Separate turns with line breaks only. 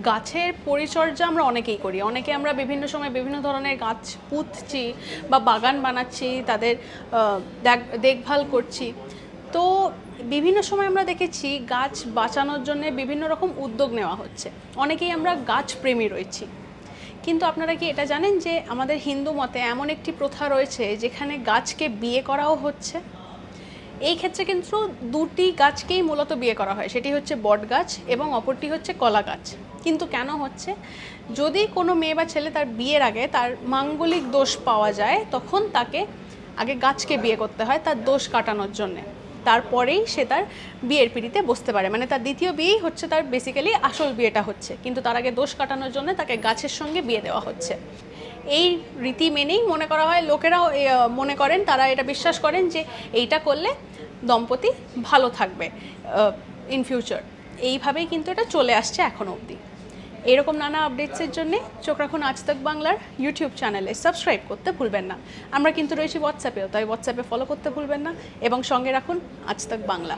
গাছের পরিচর্যা আমরা অনেকেই করি, অনেকে আমরা বিভিন্ন সময় বিভিন্ন ধরনের গাছ পুঁতছি বা বাগান বানাচ্ছি, তাদের দেখভাল করছি। তো বিভিন্ন সময় আমরা দেখেছি গাছ বাঁচানোর জন্য বিভিন্ন রকম উদ্যোগ নেওয়া হচ্ছে, অনেকেই আমরা গাছ প্রেমী রয়েছি। কিন্তু আপনারা কি এটা জানেন যে আমাদের হিন্দু মতে এমন একটি প্রথা রয়েছে যেখানে গাছকে বিয়ে করাও হচ্ছে? এই ক্ষেত্রে কিন্তু দুটি গাছকেই মূলত বিয়ে করা হয়, সেটি হচ্ছে বট গাছ এবং অপরটি হচ্ছে কলা গাছ। কিন্তু কেন হচ্ছে? যদি কোনো মেয়ে বা ছেলে তার বিয়ের আগে তার মাঙ্গলিক দোষ পাওয়া যায়, তখন তাকে আগে গাছকে বিয়ে করতে হয় তার দোষ কাটানোর জন্যে, তারপরেই সে তার বিয়ের পিঁড়িতে বসতে পারে। মানে তার দ্বিতীয় বিয়েই হচ্ছে তার বেসিক্যালি আসল বিয়েটা হচ্ছে, কিন্তু তার আগে দোষ কাটানোর জন্য তাকে গাছের সঙ্গে বিয়ে দেওয়া হচ্ছে। এই রীতি মেনেই মনে করা হয়, লোকেরাও মনে করেন, তারা এটা বিশ্বাস করেন যে এইটা করলে দম্পতি ভালো থাকবে ইন ফিউচার। এইভাবেই কিন্তু এটা চলে আসছে এখনো অবধি। এরকম নানা আপডেটসের জন্য চোখ রাখুন আজ তাক বাংলার ইউটিউব চ্যানেলে, সাবস্ক্রাইব করতে ভুলবেন না। আমরা কিন্তু রয়েছি হোয়াটসঅ্যাপেও, তাই হোয়াটসঅ্যাপে ফলো করতে ভুলবেন না এবং সঙ্গে রাখুন আজ তাক বাংলা।